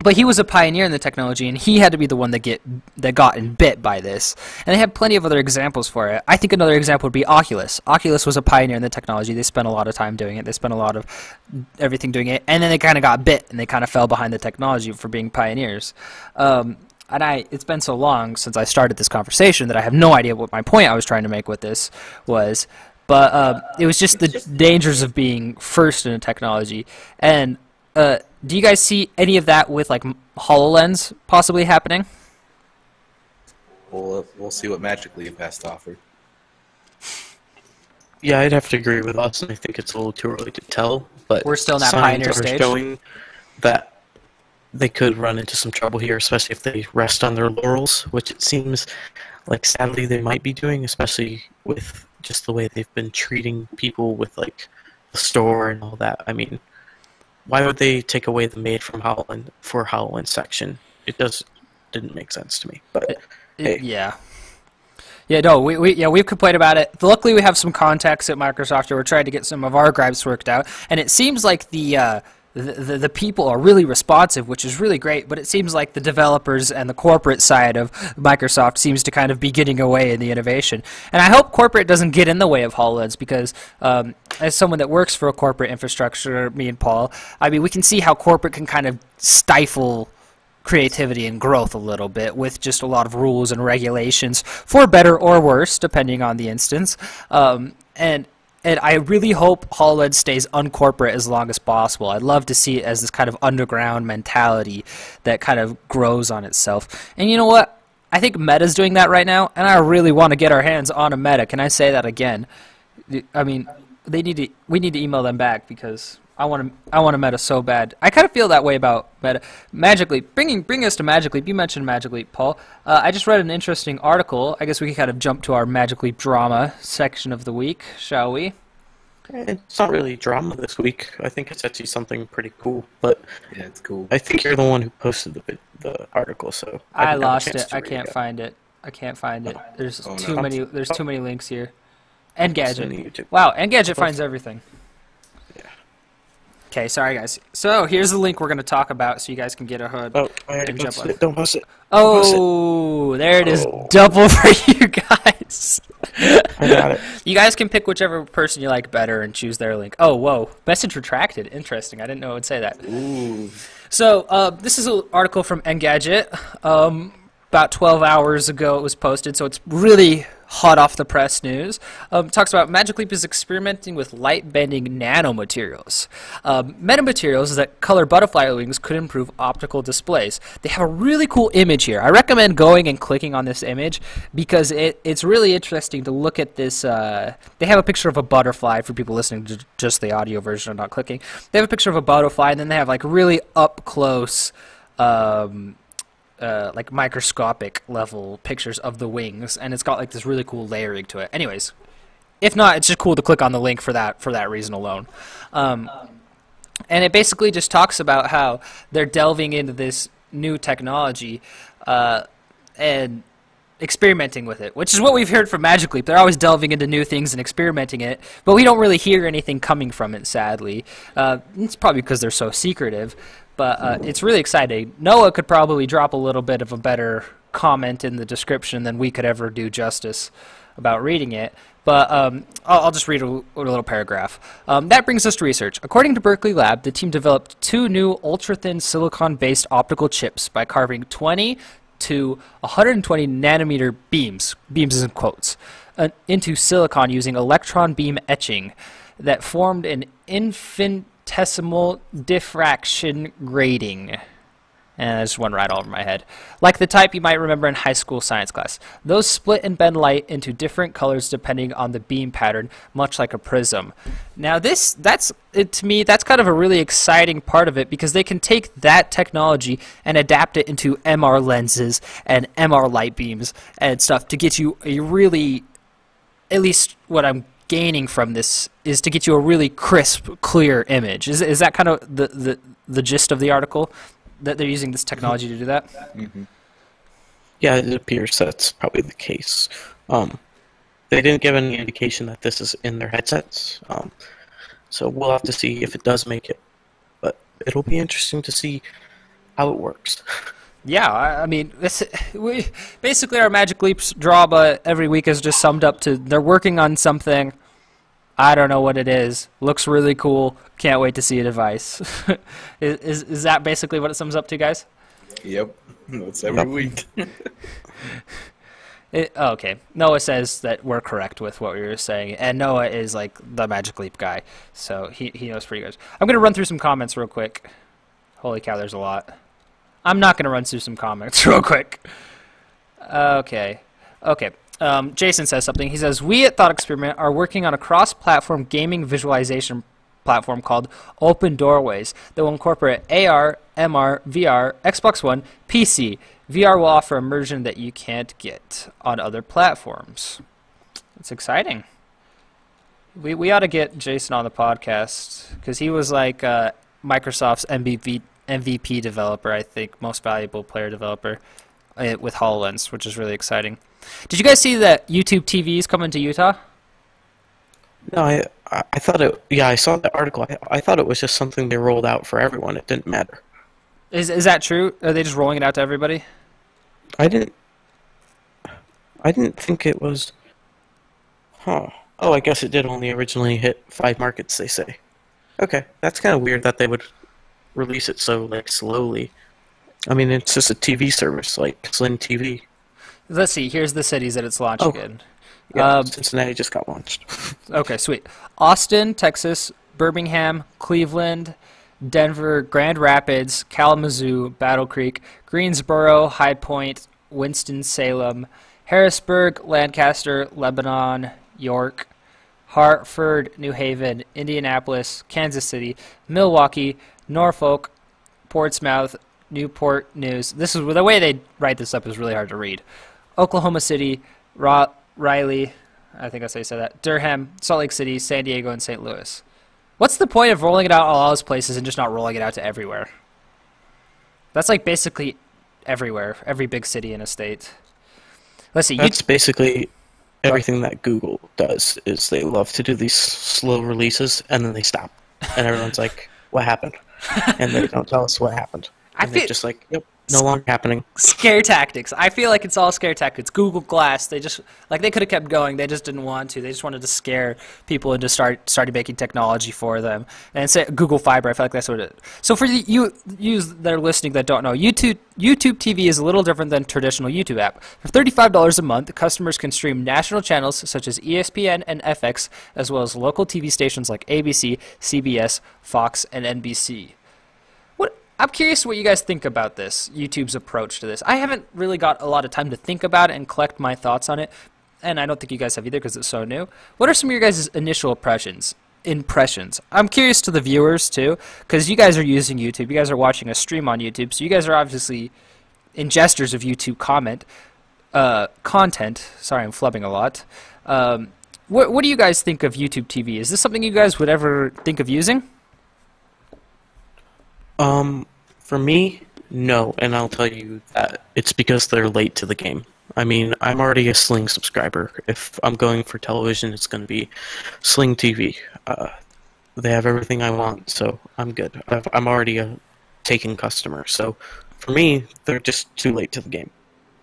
But he was a pioneer in the technology, and he had to be the one that got bit by this. And they have plenty of other examples for it. I think another example would be Oculus. Oculus was a pioneer in the technology. They spent a lot of time doing it. They spent a lot of everything doing it. And then they kind of got bit, and they kind of fell behind the technology for being pioneers. It's been so long since I started this conversation that I have no idea what my point I was trying to make with this was. But it was just the dangers of being first in a technology. And do you guys see any of that with like HoloLens possibly happening? We'll see what Magic Leap has to offer. Yeah, I'd have to agree with us, and I think it's a little too early to tell. But we're still in that pioneer stage. Showing that they could run into some trouble here, especially if they rest on their laurels, which it seems like sadly they might be doing, especially with just the way they've been treating people with like the store and all that. I mean, why would they take away the made from HoloLens for HoloLens section? It doesn't didn't make sense to me. But hey. Yeah. Yeah, no, we've complained about it. Luckily, we have some contacts at Microsoft who are trying to get some of our gripes worked out, and it seems like the people are really responsive, which is really great, but it seems like the developers and the corporate side of Microsoft seems to kind of be getting away in the innovation. And I hope corporate doesn't get in the way of HoloLens because as someone that works for a corporate infrastructure, me and Paul, I mean, we can see how corporate can kind of stifle creativity and growth a little bit with just a lot of rules and regulations, for better or worse, depending on the instance. And I really hope HoloLens stays uncorporate as long as possible. I'd love to see it as this kind of underground mentality that kind of grows on itself. And you know what? I think Meta's doing that right now, and I really want to get our hands on a Meta. Can I say that again? I mean, we need to email them back because I want a Meta so bad. I kind of feel that way about Meta. Magic Leap, bring us to Magic Leap. You mentioned Magic Leap, Paul. I just read an interesting article. I guess we can kind of jump to our Magic Leap drama section of the week, shall we? It's not really drama this week. I think it's actually something pretty cool. But yeah, it's cool. I think you're the one who posted the article, so I lost it. I can't find it. There's too many. There's too many links here. Engadget. Wow, Engadget finds everything. Okay, sorry guys. So here's the link we're going to talk about, so you guys can get a hood. Oh, I jump on it. Don't post it. Oh, there it is, double for you guys. I got it. You guys can pick whichever person you like better and choose their link. Oh, whoa, message retracted. Interesting. I didn't know it would say that. Ooh. So this is an article from Engadget. About 12 hours ago it was posted, so it's really hot off the press news. Talks about Magic Leap is experimenting with light-bending nanomaterials. Metamaterials that color butterfly wings could improve optical displays. They have a really cool image here. I recommend going and clicking on this image because it's really interesting to look at this. They have a picture of a butterfly for people listening to just the audio version and not clicking. They have a picture of a butterfly, and then they have like really up-close like microscopic level pictures of the wings, and it's got like this really cool layering to it. Anyways, if not, it's just cool to click on the link for that reason alone. And it basically just talks about how they're delving into this new technology and experimenting with it, which is what we've heard from Magic Leap. They're always delving into new things and experimenting it, but we don't really hear anything coming from it, sadly. It's probably because they're so secretive. But it's really exciting. Noah could probably drop a little bit of a better comment in the description than we could ever do justice about reading it. But I'll just read a little paragraph. That brings us to research. According to Berkeley Lab, the team developed 2 new ultra-thin silicon-based optical chips by carving 20 to 120 nanometer beams is in quotes, into silicon using electron beam etching that formed an infinitesimal diffraction grating. And there's one right over my head. Like the type you might remember in high school science class. Those split and bend light into different colors depending on the beam pattern, much like a prism. Now to me, that's kind of a really exciting part of it because they can take that technology and adapt it into MR lenses and MR light beams and stuff to get you a really, at least what I'm gaining from this is to get you a really crisp, clear image. Is that kind of the gist of the article? That they're using this technology to do that? Mm-hmm. Yeah, it appears that's probably the case. They didn't give any indication that this is in their headsets, so we'll have to see if it does make it. But it'll be interesting to see how it works. Yeah, I mean, basically our Magic Leap's drama every week is just summed up to they're working on something. I don't know what it is. Looks really cool. Can't wait to see a device. Is that basically what it sums up to, guys? Yep. That's every week. Okay. Noah says that we're correct with what we were saying, and Noah is like the Magic Leap guy, so he knows pretty good. I'm going to run through some comments real quick. Holy cow, there's a lot. I'm not going to run through some comments real quick. Okay. Jason says something. He says, we at Thought Experiment are working on a cross-platform gaming visualization platform called Open Doorways that will incorporate AR, MR, VR, Xbox One, PC. VR will offer immersion that you can't get on other platforms. It's exciting. We ought to get Jason on the podcast because he was like Microsoft's MVP developer, I think, most valuable player developer. with HoloLens, which is really exciting. Did you guys see that YouTube TV is coming to Utah? No, I thought it. Yeah, I saw that article. I thought it was just something they rolled out for everyone. It didn't matter. Is that true? Are they just rolling it out to everybody? I didn't think it was. Huh. Oh, I guess it did only originally hit 5 markets. They say. Okay, that's kind of weird that they would release it so like slowly. I mean, it's just a TV service like Sling TV. Let's see. Here's the cities that it's launching in. Yeah, Cincinnati just got launched. Okay, sweet. Austin, Texas, Birmingham, Cleveland, Denver, Grand Rapids, Kalamazoo, Battle Creek, Greensboro, High Point, Winston-Salem, Harrisburg, Lancaster, Lebanon, York, Hartford, New Haven, Indianapolis, Kansas City, Milwaukee, Norfolk, Portsmouth, Newport News. This is the way they write this up is really hard to read. Oklahoma City, Riley, I think that's how you say that. Durham, Salt Lake City, San Diego, and St. Louis. What's the point of rolling it out all those places and just not rolling it out to everywhere? That's like basically everywhere, every big city in a state. Let's see. That's basically everything that Google does. Is they love to do these slow releases and then they stop, and everyone's like, "What happened?" And they don't tell us what happened. And they're just like, "Yep, no longer happening." Scare tactics. I feel like it's all scare tactics. Google Glass. They just they could have kept going. They just didn't want to. They just wanted to scare people into started making technology for them. And say Google Fiber. I feel like that's what it is. So for you that are listening that don't know, YouTube TV is a little different than traditional YouTube app. For $35 a month, customers can stream national channels such as ESPN and FX, as well as local TV stations like ABC, CBS, Fox, and NBC. I'm curious what you guys think about this, YouTube's approach to this. I haven't really got a lot of time to think about it and collect my thoughts on it, and I don't think you guys have either because it's so new. What are some of your guys' initial impressions? I'm curious to the viewers, too, because you guys are using YouTube. You guys are watching a stream on YouTube, so you guys are obviously ingesters of YouTube content. Sorry, I'm flubbing a lot. What do you guys think of YouTube TV? Is this something you guys would ever think of using? For me, no, and I'll tell you that it's because they're late to the game. I mean, I'm already a Sling subscriber. If I'm going for television, it's going to be Sling TV. They have everything I want, so I'm good. I'm already a taken customer, so for me, they're just too late to the game.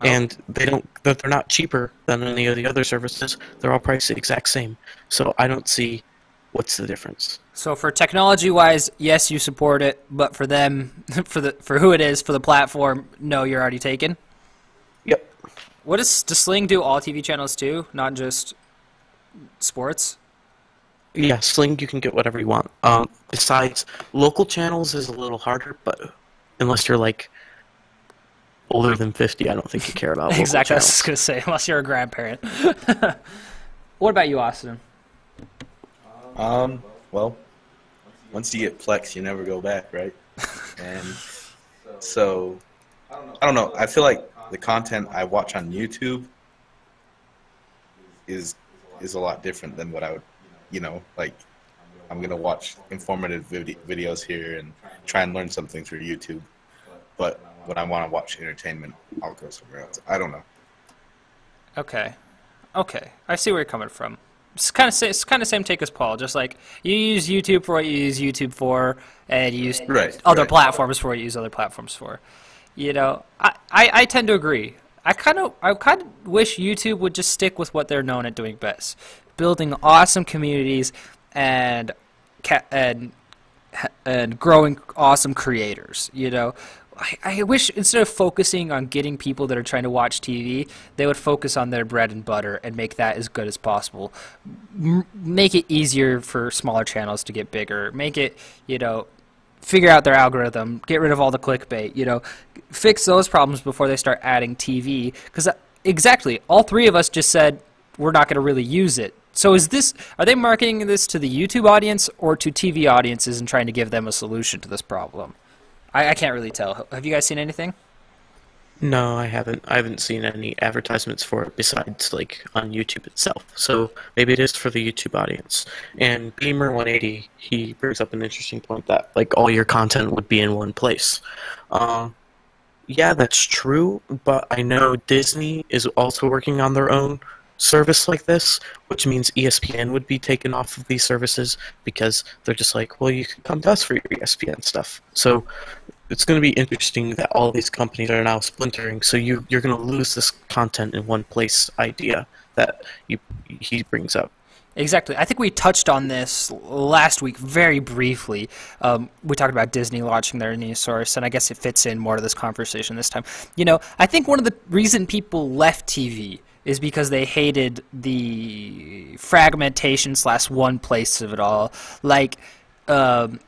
Oh. And they're not cheaper than any of the other services. They're all priced the exact same, so I don't see what's the difference. So for technology-wise, yes, you support it, but for them, for who it is, for the platform, no, you're already taken? Yep. Does Sling do all TV channels too, not just sports? Yeah, Sling, you can get whatever you want. Besides, local channels is a little harder, but unless you're like older than 50, I don't think you care about exactly, local channels. I was just going to say, unless you're a grandparent. What about you, Austin? Well, once you get Plex, you never go back, right? And so, I don't know. I feel like the content I watch on YouTube is a lot different than what I would, like, I'm going to watch informative videos here and try and learn something through YouTube. But when I want to watch entertainment, I'll go somewhere else. I don't know. Okay. I see where you're coming from. It's kind of same take as Paul. Just like you use YouTube for what you use YouTube for, and you use other platforms for what you use other platforms for. I tend to agree. I kind of wish YouTube would just stick with what they're known at doing best, building awesome communities and growing awesome creators. I wish instead of focusing on getting people that are trying to watch TV, they would focus on their bread and butter and make that as good as possible. Make it easier for smaller channels to get bigger. Make it, figure out their algorithm, get rid of all the clickbait, fix those problems before they start adding TV. Because exactly, all three of us just said we're not going to really use it. So are they marketing this to the YouTube audience or to TV audiences and trying to give them a solution to this problem? I can't really tell. Have you guys seen anything? No, I haven't. I haven't seen any advertisements for it besides like on YouTube itself. So maybe it is for the YouTube audience. And Beamer180, he brings up an interesting point that like all your content would be in one place. Yeah, that's true, but I know Disney is also working on their own service like this, which means ESPN would be taken off of these services because they're just like, well, you can come to us for your ESPN stuff. So it's going to be interesting that all these companies are now splintering, so you're going to lose this content in one place idea that he brings up. Exactly. I think we touched on this last week very briefly. We talked about Disney launching their news source, and I guess it fits in more to this conversation this time. I think one of the reason people left TV is because they hated the fragmentation / one place of it all. Like, to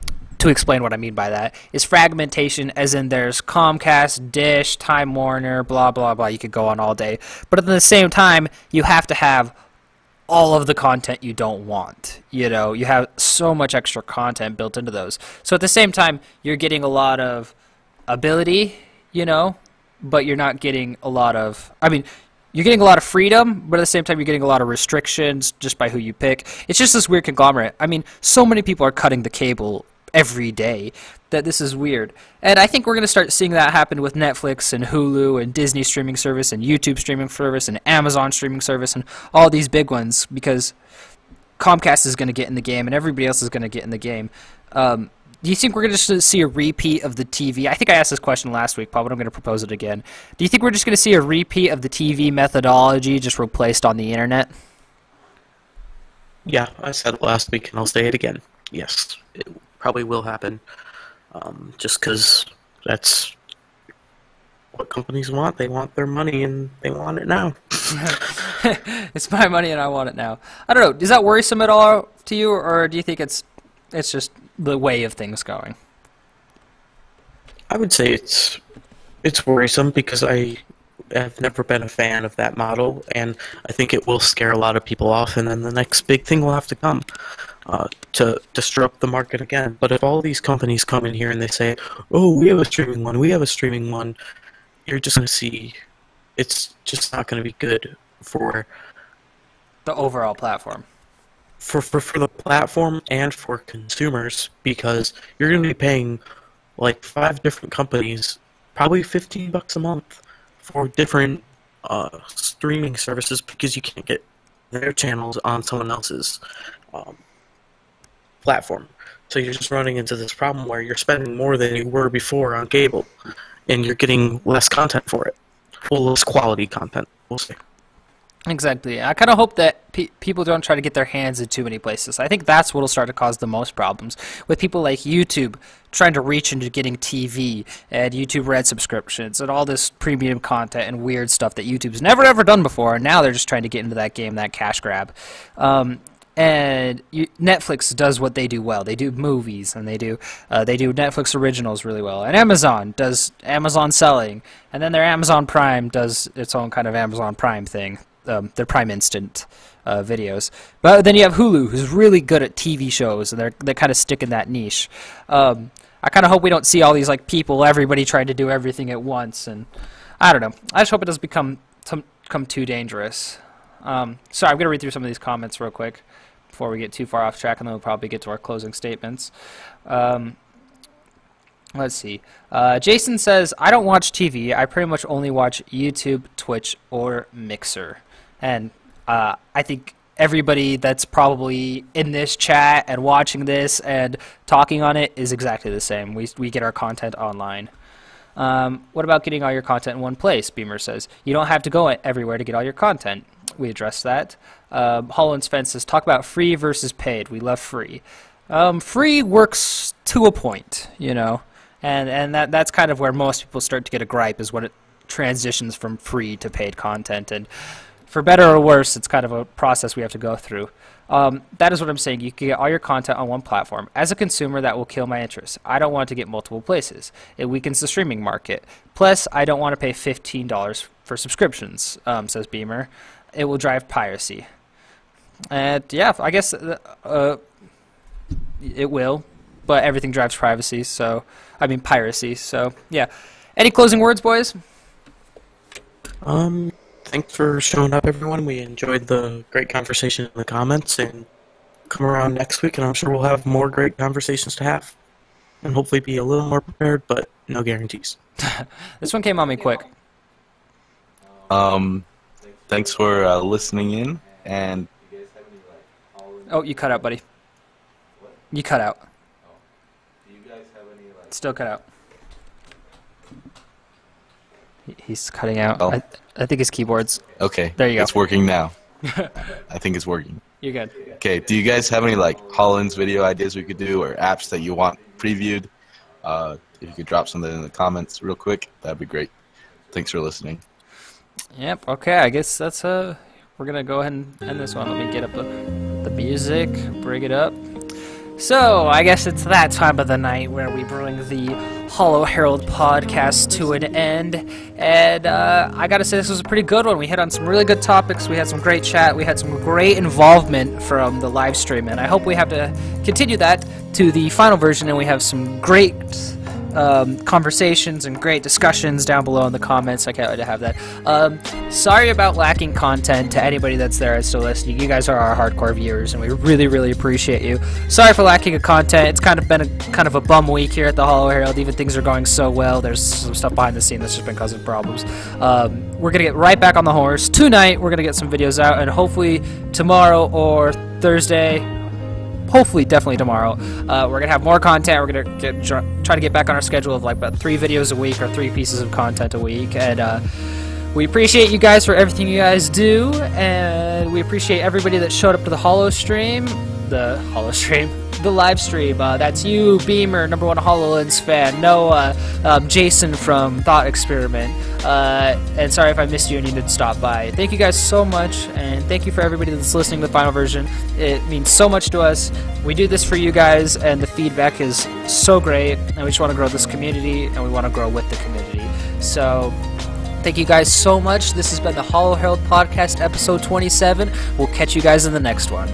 explain what I mean by that, is fragmentation as in there's Comcast, Dish, Time Warner, blah, blah, blah. You could go on all day. But at the same time, you have to have all of the content you don't want. You have so much extra content built into those. So at the same time, you're getting a lot of ability, but you're not getting a lot of... you're getting a lot of freedom, but at the same time, you're getting a lot of restrictions just by who you pick. It's just this weird conglomerate. So many people are cutting the cable every day that this is weird. And I think we're going to start seeing that happen with Netflix and Hulu and Disney streaming service and YouTube streaming service and Amazon streaming service and all these big ones, because Comcast is going to get in the game and everybody else is going to get in the game. Do you think we're going to see a repeat of the TV? I think I asked this question last week, Paul, but I'm going to propose it again. Do you think we're just going to see a repeat of the TV methodology just replaced on the internet? Yeah, I said it last week and I'll say it again. Yes, it probably will happen. Just because that's what companies want. They want their money and they want it now. It's my money and I want it now. I don't know. Is that worrisome at all to you, or do you think it's just the way of things going? I would say it's worrisome because I have never been a fan of that model, and I think it will scare a lot of people off, and then the next big thing will have to come to disrupt the market again. But if all these companies come in here and they say, oh, we have a streaming one, you're just going to see it's just not going to be good for the overall platform. For the platform and for consumers, because you're going to be paying like 5 different companies, probably $15 a month for different streaming services because you can't get their channels on someone else's platform. So you're just running into this problem where you're spending more than you were before on cable, and you're getting less content for it. Well, less quality content, we'll say. Exactly. I kind of hope that people don't try to get their hands in too many places. I think that's what will start to cause the most problems, with people like YouTube trying to reach into getting TV and YouTube Red subscriptions and all this premium content and weird stuff that YouTube's never ever done before, and now they're just trying to get into that game, that cash grab. Netflix does what they do well. They do movies, and they do Netflix originals really well. And Amazon does Amazon selling, and then their Amazon Prime does its own kind of Amazon Prime thing. Their Prime Instant videos. But then you have Hulu, who's really good at TV shows, and they kind of stick in that niche. I kind of hope we don't see all these everybody trying to do everything at once, and I don't know. I just hope it doesn't become too dangerous. So I'm going to read through some of these comments real quick before we get too far off track, and then we'll probably get to our closing statements. Let's see. Jason says, I don't watch TV. I pretty much only watch YouTube, Twitch, or Mixer. And I think everybody that's probably in this chat and watching this and talking on it is exactly the same. We get our content online. What about getting all your content in one place? Beamer says, you don't have to go everywhere to get all your content. We addressed that. HoloLens Fence says, talk about free versus paid. We love free. Free works to a point, and that's kind of where most people start to get a gripe, is when it transitions from free to paid content. And for better or worse, it's kind of a process we have to go through. That is what I'm saying. You can get all your content on one platform. As a consumer, that will kill my interest. I don't want to get multiple places. It weakens the streaming market. Plus, I don't want to pay $15 for subscriptions, says Beamer. It will drive piracy. And yeah, I guess it will, but everything drives piracy. So yeah. Any closing words, boys? Thanks for showing up, everyone. We enjoyed the great conversation in the comments, and come around next week, and I'm sure we'll have more great conversations to have. and hopefully be a little more prepared, but no guarantees. This one came on me quick. Thanks for listening in, and Oh, you cut out, buddy. You cut out. Still cut out. He's cutting out. Oh. I think his keyboard's... okay, There you go. It's working now. I think it's working. You're good. Okay, do you guys have any like HoloLens video ideas we could do, or apps that you want previewed? If you could drop something in the comments real quick, that'd be great. Thanks for listening. Yep, okay, I guess that's we're gonna go ahead and end this one. Let me get up the music, bring it up. So, I guess it's that time of the night where we bring the Holo Herald podcast to an end, and I gotta say this was a pretty good one. We hit on some really good topics, we had some great chat, we had some great involvement from the live stream, and I hope we have to continue that to the final version, and we have some great conversations and great discussions down below in the comments. I can't wait to have that. Sorry about lacking content to anybody that's there and still listening. You guys are our hardcore viewers, and we really, really appreciate you. Sorry for lacking of content. It's kind of been a bum week here at the Holo Herald. Even things are going so well, there's some stuff behind the scenes that's just been causing problems. We're gonna get right back on the horse. Tonight, we're gonna get some videos out, and hopefully tomorrow or Thursday. Hopefully, definitely tomorrow. We're gonna have more content. We're gonna try to get back on our schedule of like about 3 videos a week or 3 pieces of content a week. And we appreciate you guys for everything you guys do, and we appreciate everybody that showed up to the live stream. That's you, Beamer, #1 HoloLens fan, Noah, Jason from Thought Experiment, and sorry if I missed you and you didn't stop by. Thank you guys so much, and thank you for everybody that's listening to the final version. It means so much to us. We do this for you guys, and the feedback is so great, and we just want to grow this community, and we want to grow with the community. So, thank you guys so much. This has been the Holo Herald Podcast, episode 27. We'll catch you guys in the next one.